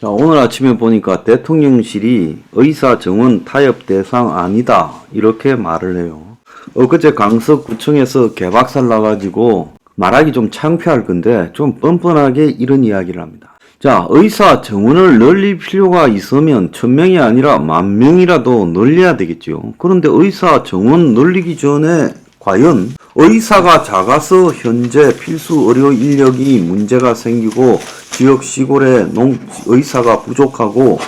자, 오늘 아침에 보니까 대통령실이 의사 정원 타협 대상 아니다 이렇게 말을 해요. 엊그제 강서구청에서 개박살 나가지고 말하기 좀 창피할 건데 좀 뻔뻔하게 이런 이야기를 합니다. 자, 의사 정원을 늘릴 필요가 있으면 1000명이 아니라 10,000명이라도 늘려야 되겠죠. 그런데 의사 정원 늘리기 전에 과연 의사가 작아서 현재 필수 의료 인력이 문제가 생기고 지역 시골에 의사가 부족하고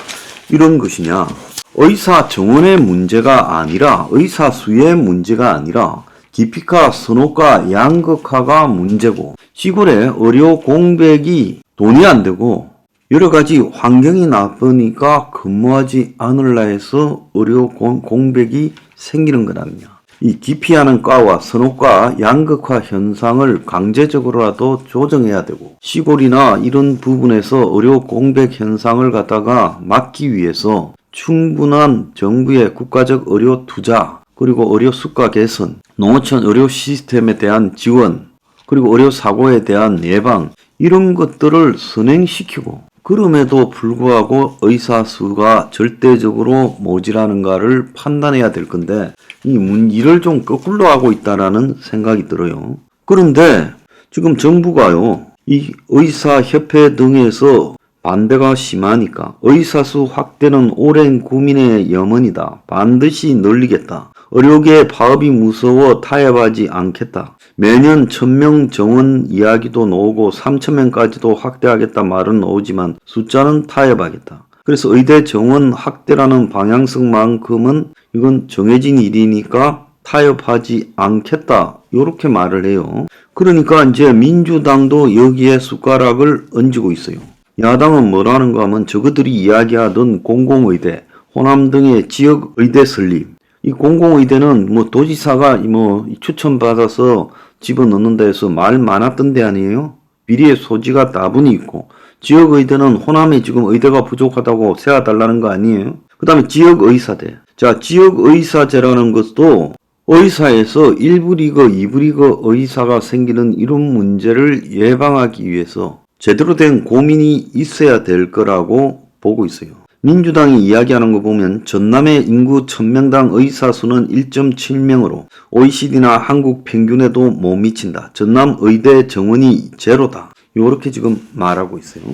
이런 것이냐? 의사 정원의 문제가 아니라 의사 수의 문제가 아니라 기피과, 선호과, 양극화가 문제고 시골에 의료 공백이 돈이 안 되고 여러 가지 환경이 나쁘니까 근무하지 않으려 해서 의료 공백이 생기는 것 아니냐. 이 기피하는 과와 선호과 양극화 현상을 강제적으로라도 조정해야 되고 시골이나 이런 부분에서 의료 공백 현상을 갖다가 막기 위해서 충분한 정부의 국가적 의료 투자 그리고 의료 수가 개선, 농어촌 의료 시스템에 대한 지원 그리고 의료 사고에 대한 예방 이런 것들을 선행시키고 그럼에도 불구하고 의사 수가 절대적으로 모자라는가를 판단해야 될 건데 이 일을 좀 거꾸로 하고 있다라는 생각이 들어요. 그런데 지금 정부가요, 이 의사협회 등에서 반대가 심하니까 의사수 확대는 오랜 고민의 염원이다. 반드시 늘리겠다. 의료계 파업이 무서워 타협하지 않겠다. 매년 1000명 정원 이야기도 나오고 3000명까지도 확대하겠다 말은 나오지만 숫자는 타협하겠다. 그래서 의대 정원 확대라는 방향성만큼은 이건 정해진 일이니까 타협하지 않겠다. 이렇게 말을 해요. 그러니까 이제 민주당도 여기에 숟가락을 얹고 있어요. 야당은 뭐라는가 하면 저그들이 이야기하던 공공의대, 호남 등의 지역의대 설립. 이 공공의대는 뭐 도지사가 뭐 추천받아서 집어넣는 데에서 말 많았던 데 아니에요? 비리의 소지가 다분히 있고 지역의대는 호남에 지금 의대가 부족하다고 세워달라는 거 아니에요? 그 다음에 지역의사대. 자, 지역의사제라는 것도 의사에서 1부 리그, 2부 리그 의사가 생기는 이런 문제를 예방하기 위해서 제대로 된 고민이 있어야 될 거라고 보고 있어요. 민주당이 이야기하는 거 보면 전남의 인구 1000명당 의사 수는 1.7명으로 OECD나 한국 평균에도 못 미친다. 전남 의대 정원이 제로다. 요렇게 지금 말하고 있어요.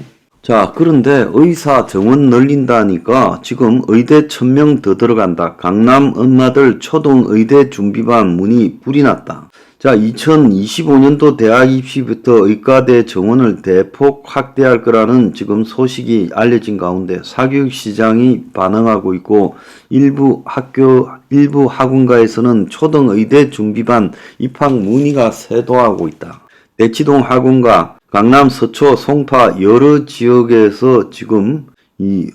자, 그런데 의사 정원 늘린다니까 지금 의대 1000명 더 들어간다. 강남 엄마들 초등의대 준비반 문이 불이 났다. 자, 2025년도 대학 입시부터 의과대 정원을 대폭 확대할 거라는 지금 소식이 알려진 가운데 사교육 시장이 반응하고 있고 일부 학원가에서는 초등의대 준비반 입학 문의가 쇄도하고 있다. 대치동 학원가, 강남 서초, 송파 여러 지역에서 지금 이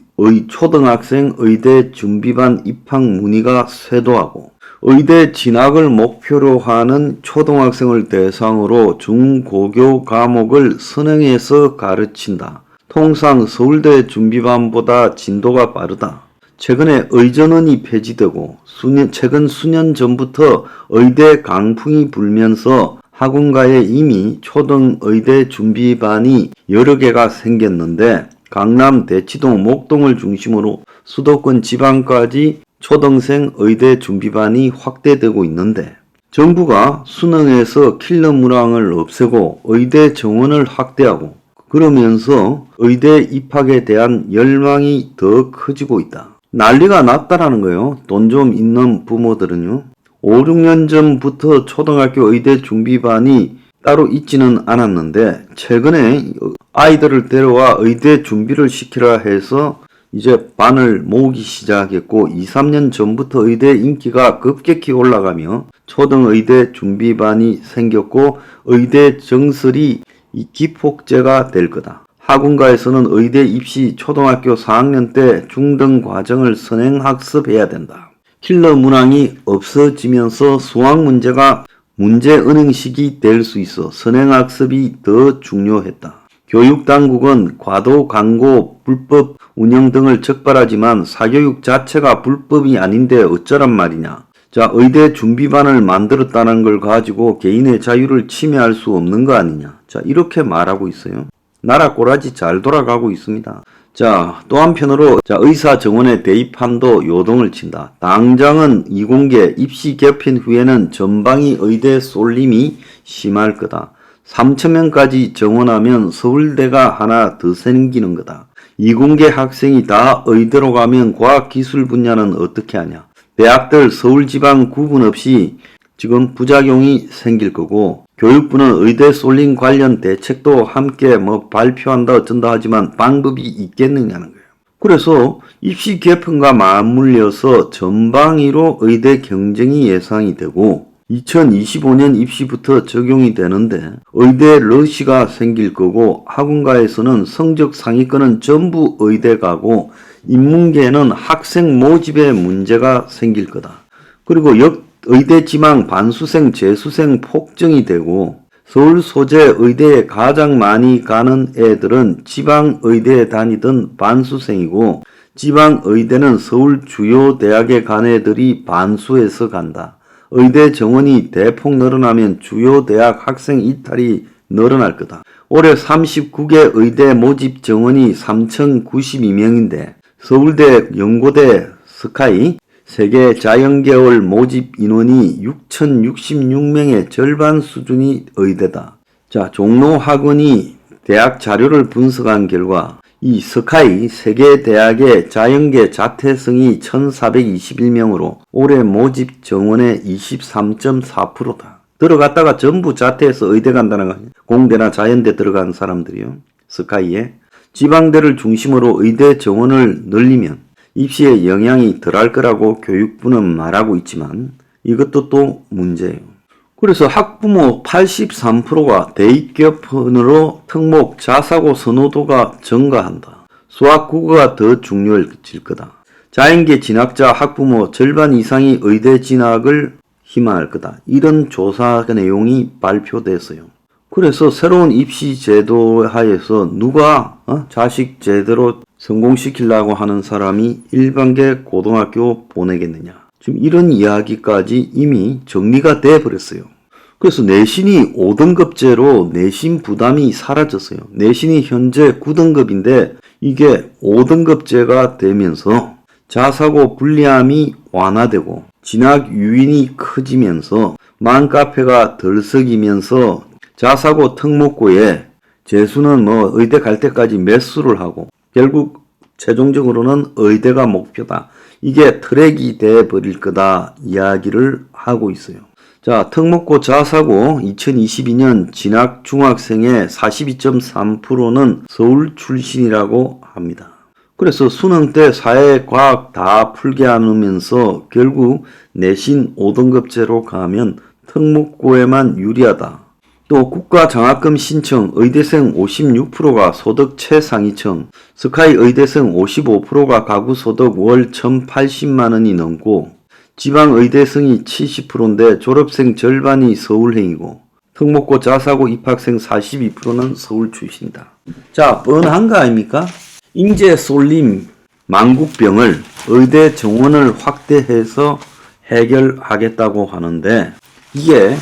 초등학생 의대 준비반 입학 문의가 쇄도하고 의대 진학을 목표로 하는 초등학생을 대상으로 중고교 과목을 선행해서 가르친다. 통상 서울대 준비반보다 진도가 빠르다. 최근에 의전원이 폐지되고 최근 수년 전부터 의대 강풍이 불면서 학원가에 이미 초등의대 준비반이 여러 개가 생겼는데 강남, 대치동, 목동을 중심으로 수도권 지방까지 초등생 의대 준비반이 확대되고 있는데 정부가 수능에서 킬러 문항을 없애고 의대 정원을 확대하고 그러면서 의대 입학에 대한 열망이 더 커지고 있다. 난리가 났다라는 거예요. 돈 좀 있는 부모들은요. 5, 6년 전부터 초등학교 의대 준비반이 따로 있지는 않았는데 최근에 아이들을 데려와 의대 준비를 시키라 해서 이제 반을 모으기 시작했고 2, 3년 전부터 의대 인기가 급격히 올라가며 초등의대 준비반이 생겼고 의대 정설이 기폭제가 될 거다. 학원가에서는 의대 입시 초등학교 4학년 때 중등 과정을 선행학습해야 된다. 킬러 문항이 없어지면서 수학 문제가 문제 은행식이 될 수 있어 선행학습이 더 중요했다. 교육당국은 과도 광고, 불법 운영 등을 적발하지만 사교육 자체가 불법이 아닌데 어쩌란 말이냐. 자, 의대 준비반을 만들었다는 걸 가지고 개인의 자유를 침해할 수 없는 거 아니냐. 자, 이렇게 말하고 있어요. 나라 꼬라지 잘 돌아가고 있습니다. 자, 또 한편으로 의사 정원의 대입한도 요동을 친다. 당장은 이공계 입시 개편 후에는 전방위 의대 쏠림이 심할 거다. 3,000명까지 정원하면 서울대가 하나 더 생기는 거다. 이공계 학생이 다 의대로 가면 과학기술 분야는 어떻게 하냐. 대학들 서울 지방 구분 없이 지금 부작용이 생길 거고, 교육부는 의대 쏠림 관련 대책도 함께 발표한다 어쩐다 하지만 방법이 있겠느냐는 거예요. 그래서 입시 개편과 맞물려서 전방위로 의대 경쟁이 예상이 되고 2025년 입시부터 적용이 되는데 의대 러시가 생길 거고 학원가에서는 성적 상위권은 전부 의대 가고 인문계는 학생 모집에 문제가 생길 거다. 그리고 의대 지망 반수생 재수생 폭증이 되고 서울 소재 의대에 가장 많이 가는 애들은 지방 의대에 다니던 반수생이고 지방 의대는 서울 주요 대학에 간 애들이 반수해서 간다. 의대 정원이 대폭 늘어나면 주요 대학 학생 이탈이 늘어날 거다. 올해 39개 의대 모집 정원이 3,092명인데 서울대, 연고대, 스카이 세계 자연계열 모집 인원이 6,066명의 절반 수준이 의대다. 자, 종로 학원이 대학 자료를 분석한 결과 이 스카이 세계 대학의 자연계 자퇴생이 1,421명으로 올해 모집 정원의 23.4%다. 들어갔다가 전부 자퇴해서 의대 간다는 거. 공대나 자연대 들어간 사람들이요. 스카이에 지방대를 중심으로 의대 정원을 늘리면 입시에 영향이 덜할 거라고 교육부는 말하고 있지만 이것도 또 문제예요. 그래서 학부모 83%가 대입 개편으로 특목 자사고 선호도가 증가한다. 수학 국어가 더 중요해질 거다. 자연계 진학자 학부모 절반 이상이 의대 진학을 희망할 거다. 이런 조사 내용이 발표됐어요. 그래서 새로운 입시 제도 하에서 누가 자식 제대로 성공시키려고 하는 사람이 일반계 고등학교 보내겠느냐. 지금 이런 이야기까지 이미 정리가 돼 버렸어요. 그래서 내신이 5등급제로 내신 부담이 사라졌어요. 내신이 현재 9등급인데 이게 5등급제가 되면서 자사고 불리함이 완화되고 진학 유인이 커지면서 맘카페가 덜 썩이면서 자사고 특목고에 재수는 의대 갈 때까지 매수를 하고 결국 최종적으로는 의대가 목표다. 이게 트랙이 돼 버릴 거다 이야기를 하고 있어요. 자, 특목고 자사고 2022년 진학 중학생의 42.3%는 서울 출신이라고 합니다. 그래서 수능 때 사회 과학 다 풀게 하면서 결국 내신 5등급제로 가면 특목고에만 유리하다. 또 국가장학금 신청 의대생 56%가 소득 최상위층, 스카이 의대생 55%가 가구소득 월 1,080만원이 넘고 지방 의대생이 70%인데 졸업생 절반이 서울행이고 특목고 자사고 입학생 42%는 서울 출신이다. 자, 뻔한 거 아닙니까? 인재 쏠림 만국병을 의대 정원을 확대해서 해결하겠다고 하는데 이게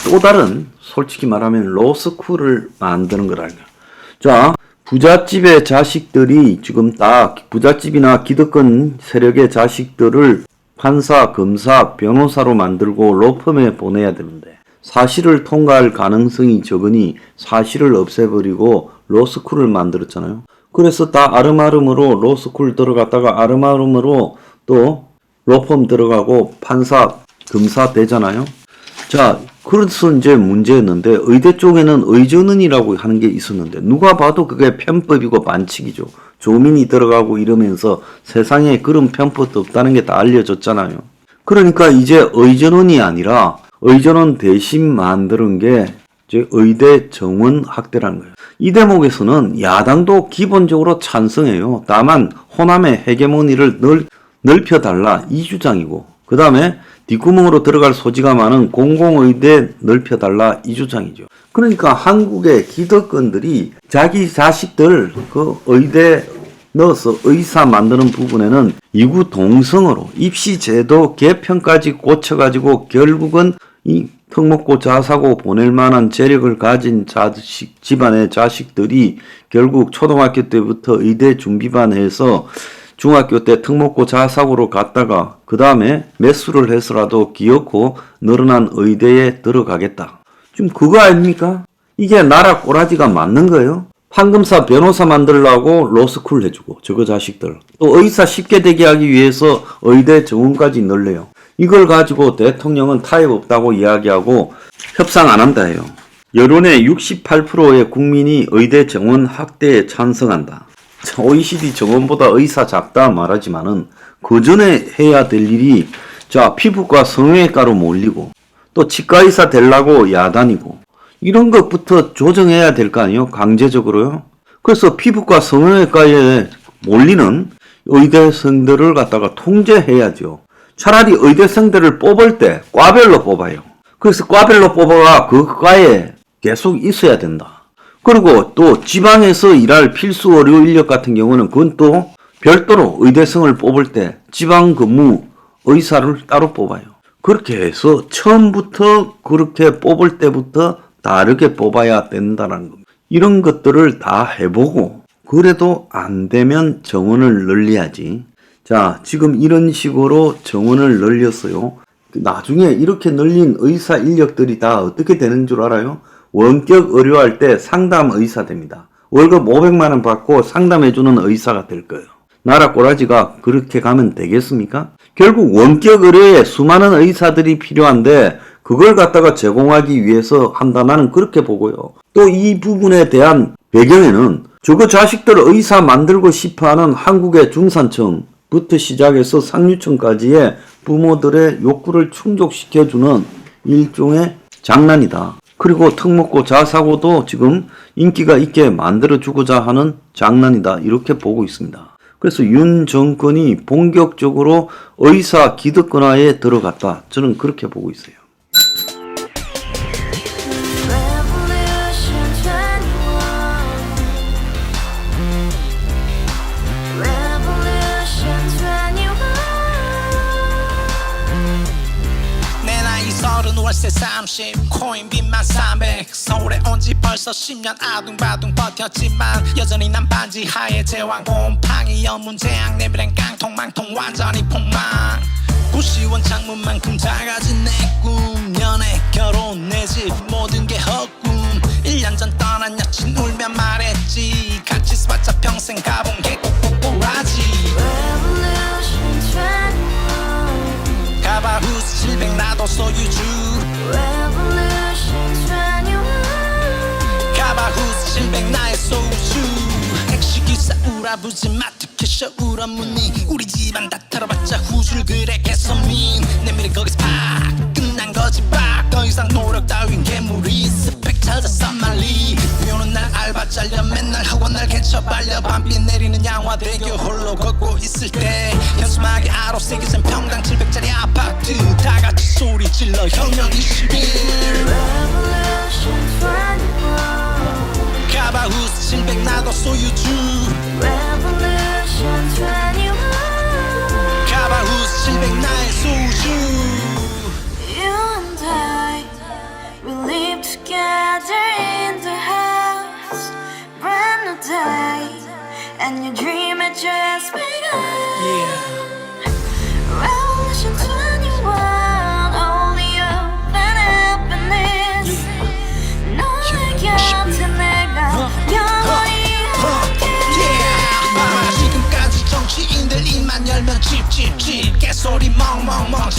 또 다른 솔직히 말하면 로스쿨을 만드는 거라니까. 자, 부잣집의 자식들이 지금 다 부잣집이나 기득권 세력의 자식들을 판사, 검사, 변호사로 만들고 로펌에 보내야 되는데 사실을 통과할 가능성이 적으니 사실을 없애버리고 로스쿨을 만들었잖아요. 그래서 다 아름아름으로 로스쿨 들어갔다가 아름아름으로 또 로펌 들어가고 판사, 검사 되잖아요. 자, 그래서 이제 문제였는데 의대 쪽에는 의전원이라고 하는 게 있었는데 누가 봐도 그게 편법이고 반칙이죠. 조민이 들어가고 이러면서 세상에 그런 편법도 없다는 게 다 알려졌잖아요. 그러니까 이제 의전원이 아니라 의전원 대신 만드는 게 이제 의대 정원 확대라는 거예요. 이 대목에서는 야당도 기본적으로 찬성해요. 다만 호남의 헤게모니를 넓혀달라 이 주장이고 그 다음에 뒷구멍으로 들어갈 소지가 많은 공공의대 넓혀달라 이 주장이죠. 그러니까 한국의 기득권들이 자기 자식들 그 의대 넣어서 의사 만드는 부분에는 이구동성으로 입시제도 개편까지 고쳐가지고 결국은 이 턱 먹고 자사고 보낼 만한 재력을 가진 집안의 자식들이 결국 초등학교 때부터 의대 준비반해서 중학교 때 턱 먹고 자사고로 갔다가 그 다음에 매수를 해서라도 기어코 늘어난 의대에 들어가겠다. 지금 그거 아닙니까? 이게 나라 꼬라지가 맞는 거예요? 판검사 변호사 만들라고 로스쿨 해주고 저거 자식들. 또 의사 쉽게 되게 하기 위해서 의대 정원까지 늘려요. 이걸 가지고 대통령은 타협 없다고 이야기하고 협상 안 한다 해요. 여론의 68%의 국민이 의대 정원 확대에 찬성한다. OECD 정원보다 의사 작다 말하지만은 그 전에 해야 될 일이 피부과 성형외과로 몰리고 또 치과의사 되려고 야단이고 이런 것부터 조정해야 될 거 아니에요? 강제적으로요. 그래서 피부과 성형외과에 몰리는 의대생들을 갖다가 통제해야죠. 차라리 의대생들을 뽑을 때 과별로 뽑아요. 그래서 과별로 뽑아가 그 과에 계속 있어야 된다. 그리고 또 지방에서 일할 필수 의료 인력 같은 경우는 그건 또 별도로 의대생을 뽑을 때 지방 근무 의사를 따로 뽑아요. 그렇게 해서 처음부터 그렇게 뽑을 때부터 다르게 뽑아야 된다는 겁니다. 이런 것들을 다 해보고 그래도 안 되면 정원을 늘려야지. 자, 지금 이런 식으로 정원을 늘렸어요. 나중에 이렇게 늘린 의사 인력들이 다 어떻게 되는 줄 알아요? 원격 의료할 때 상담 의사 됩니다. 월급 500만 원 받고 상담해주는 의사가 될 거예요. 나라 꼬라지가 그렇게 가면 되겠습니까? 결국 원격 의료에 수많은 의사들이 필요한데 그걸 갖다가 제공하기 위해서 한다. 나는 그렇게 보고요. 또 이 부분에 대한 배경에는 저거 자식들 의사 만들고 싶어하는 한국의 중산층부터 시작해서 상류층까지의 부모들의 욕구를 충족시켜주는 일종의 장난이다. 그리고 턱 먹고 자사고도 지금 인기가 있게 만들어주고자 하는 장난이다. 이렇게 보고 있습니다. 그래서 윤 정권이 본격적으로 의사 기득권화에 들어갔다. 저는 그렇게 보고 있어요. 월세 30 코인빚만 300 서울에 온 지 벌써 10년 아둥바둥 버텼지만 여전히 난 반지 하에 제왕 곰팡이 연문제약 내비랑 깡통망통 완전히 폭망 고시원 창문만큼 작아진 내 꿈 연애 결혼 내 집 모든 게 헛꿈 1년 전 떠난 여친 울며 말했지 같이 써봤자 평생 가본 게 꼬꼬꼬라지 가바후스 700 나도 소유주 가바후스 700 나의 소유주 택시기사 우라부지 마트 캐셔 우라무늬 우리 집안 다 털어봤자 후줄 그래 개선민 내 미래 거기서 팍 끝난 거지 팍더 이상 노력 따윈 괴물이 스펙 찾아서 말리 비오는 날 알바 잘려 맨날 학원 날 개쳐 발려 밤비 내리는 양화대교 홀로 걷고 있을 때 현수막에 아로 새겨진 평당 700짜리 아파트 다같이 소리 질러 혁명 21 가바후스 700 나도 소유주 가바후스 700 나의 소유주 You and I, we live together in the house, brand new day, and your dream had just begun. Revolution 21, only open happiness. 너의 곁에 내가 영원히 함께. 지금까지 정치인들 입만 열면 찝찝찝 개소리 멍멍멍